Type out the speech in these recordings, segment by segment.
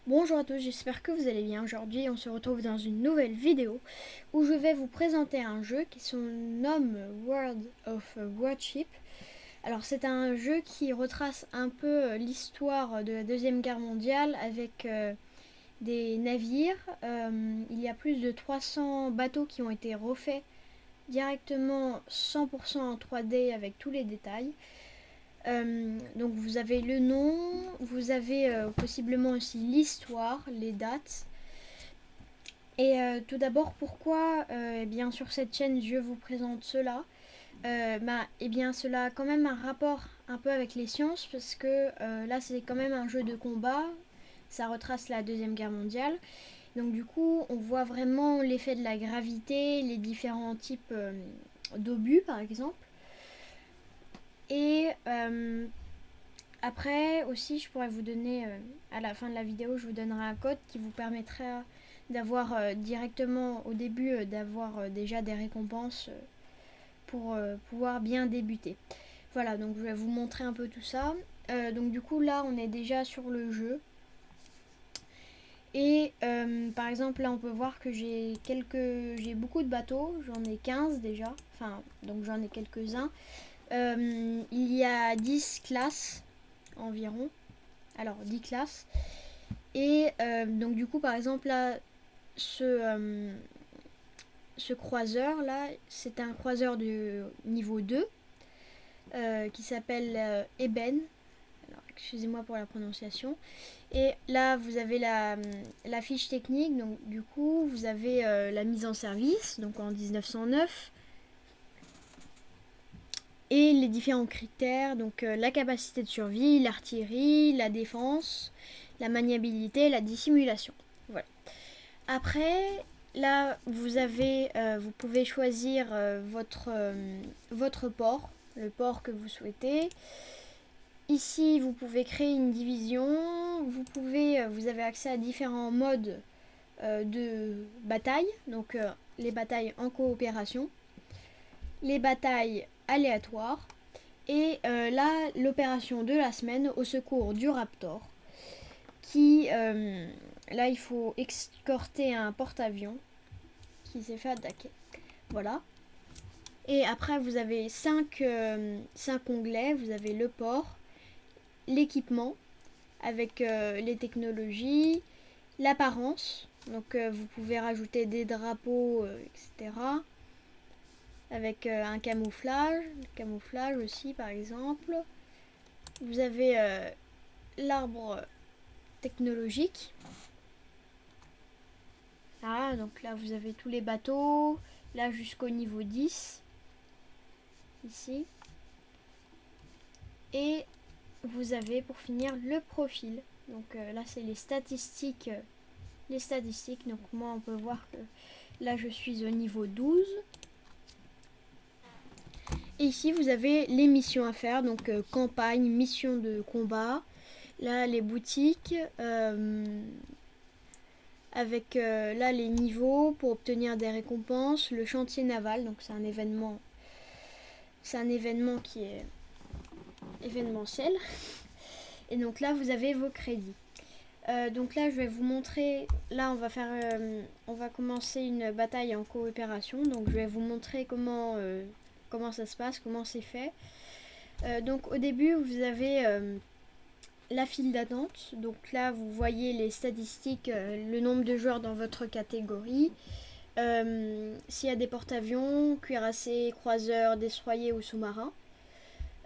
Bonjour à tous, j'espère que vous allez bien. Aujourd'hui, on se retrouve dans une nouvelle vidéo où je vais vous présenter un jeu qui se nomme World of Warship. Alors, c'est un jeu qui retrace un peu l'histoire de la Deuxième Guerre mondiale avec des navires. Il y a plus de 300 bateaux qui ont été refaits directement 100% en 3D avec tous les détails. Donc vous avez le nom, vous avez possiblement aussi l'histoire, les dates. Et tout d'abord, pourquoi eh bien, sur cette chaîne je vous présente cela eh bien, cela a quand même un rapport un peu avec les sciences parce que là c'est quand même un jeu de combat, ça retrace la Deuxième Guerre mondiale. Donc du coup on voit vraiment l'effet de la gravité, les différents types d'obus par exemple. Et après aussi, je pourrais vous donner, à la fin de la vidéo, je vous donnerai un code qui vous permettra d'avoir directement au début, d'avoir déjà des récompenses pour pouvoir bien débuter. Voilà, donc je vais vous montrer un peu tout ça. Donc du coup là, on est déjà sur le jeu. Et par exemple, là, on peut voir que j'ai beaucoup de bateaux. J'en ai 15 déjà. Enfin, donc j'en ai quelques-uns. Il y a 10 classes environ. Alors 10 classes. Et donc du coup par exemple là ce croiseur là c'est un croiseur de niveau 2 qui s'appelle Eben. Alors excusez-moi pour la prononciation. Et là vous avez la fiche technique, donc du coup vous avez la mise en service donc en 1909 et les différents critères, donc la capacité de survie, l'artillerie, la défense, la maniabilité, la dissimulation. Voilà. Après, là, vous pouvez choisir votre port, le port que vous souhaitez. Ici, vous pouvez créer une division. Vous avez accès à différents modes de bataille, donc les batailles en coopération, les batailles aléatoires, et là, l'opération de la semaine au secours du Raptor, qui, là, il faut escorter un porte-avions qui s'est fait attaquer. Voilà. Et après, vous avez 5 onglets. Vous avez le port, l'équipement, avec les technologies, l'apparence. Donc, vous pouvez rajouter des drapeaux, etc. Avec un camouflage aussi, par exemple. Vous avez l'arbre technologique. Ah, donc là, vous avez tous les bateaux. Là, jusqu'au niveau 10. Ici. Et vous avez pour finir le profil. Donc là, c'est les statistiques. Donc moi, on peut voir que là, je suis au niveau 12. Et ici, vous avez les missions à faire. Donc campagne, mission de combat. Là, les boutiques. Avec là les niveaux pour obtenir des récompenses, le chantier naval, donc c'est un événement qui est événementiel. Et donc là vous avez vos crédits. Donc là je vais vous montrer, là on va commencer une bataille en coopération, donc je vais vous montrer comment ça se passe, comment c'est fait. Donc au début vous avez la file d'attente. Donc là, vous voyez les statistiques, le nombre de joueurs dans votre catégorie. S'il y a des porte-avions, cuirassés, croiseurs, destroyers ou sous-marins.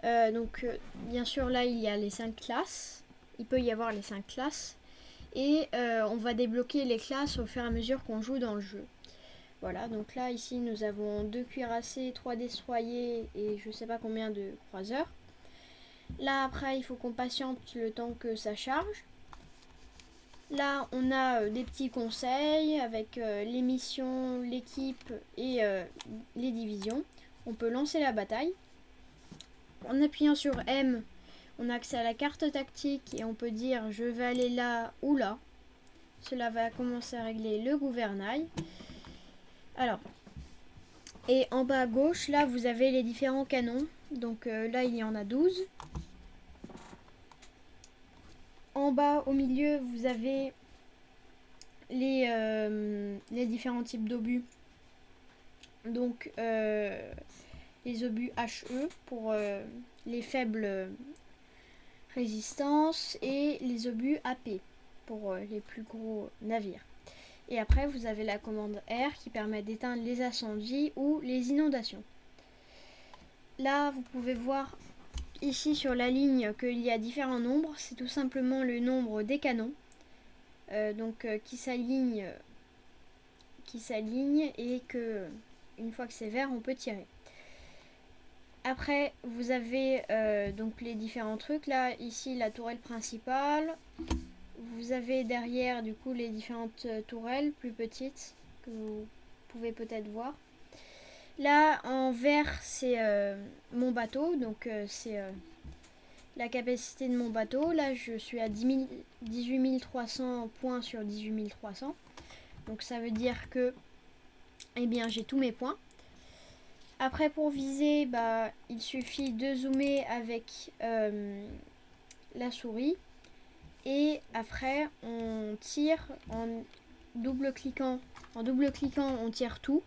Bien sûr, là, il y a les 5 classes. Il peut y avoir les 5 classes. Et on va débloquer les classes au fur et à mesure qu'on joue dans le jeu. Voilà, donc là, ici, nous avons 2 cuirassés, 3 destroyers et je sais pas combien de croiseurs. Là, après, il faut qu'on patiente le temps que ça charge. Là, on a des petits conseils avec les missions, l'équipe et les divisions. On peut lancer la bataille. En appuyant sur M, on a accès à la carte tactique et on peut dire je vais aller là ou là. Cela va commencer à régler le gouvernail. Alors, et en bas à gauche, là, vous avez les différents canons. Donc là, il y en a 12. En bas, au milieu, vous avez les différents types d'obus. Donc les obus HE pour les faibles résistances et les obus AP pour les plus gros navires. Et après, vous avez la commande R qui permet d'éteindre les incendies ou les inondations. Là, vous pouvez voir ici sur la ligne qu'il y a différents nombres. C'est tout simplement le nombre des canons qui s'aligne et que une fois que c'est vert, on peut tirer. Après, vous avez donc les différents trucs. Là, ici, la tourelle principale. Vous avez derrière, du coup, les différentes tourelles plus petites que vous pouvez peut-être voir. Là, en vert, c'est mon bateau. Donc, c'est la capacité de mon bateau. Là, je suis à 18 300 points sur 18 300. Donc, ça veut dire que, eh bien, j'ai tous mes points. Après, pour viser, il suffit de zoomer avec la souris. Et après, on tire en double-cliquant. En double-cliquant, on tire tout.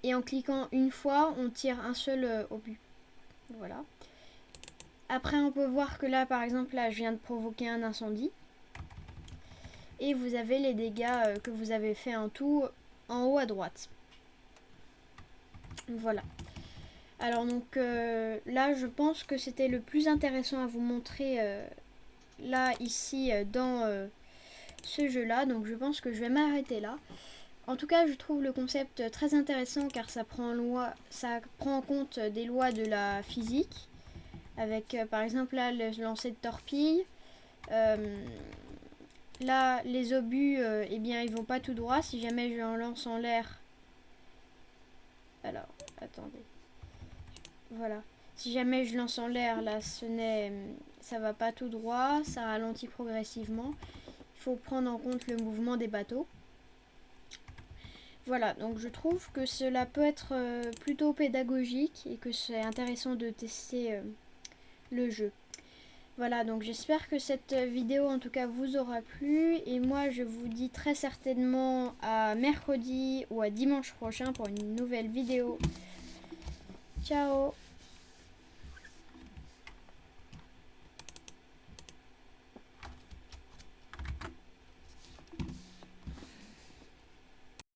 Et en cliquant une fois, on tire un seul obus. Voilà. Après, on peut voir que là, par exemple, là, je viens de provoquer un incendie. Et vous avez les dégâts que vous avez fait en tout en haut à droite. Voilà. Alors donc là, je pense que c'était le plus intéressant à vous montrer là, ici, dans ce jeu-là. Donc je pense que je vais m'arrêter là. En tout cas, je trouve le concept très intéressant car ça prend en compte des lois de la physique. Avec par exemple là, le lancer de torpille. Là, les obus, eh bien, ils vont pas tout droit. Si jamais je en lance en l'air... Alors, attendez. Voilà. Si jamais je lance en l'air, là, ça va pas tout droit, ça ralentit progressivement. Il faut prendre en compte le mouvement des bateaux. Voilà, donc je trouve que cela peut être plutôt pédagogique et que c'est intéressant de tester le jeu. Voilà, donc j'espère que cette vidéo en tout cas vous aura plu et moi je vous dis très certainement à mercredi ou à dimanche prochain pour une nouvelle vidéo. Ciao!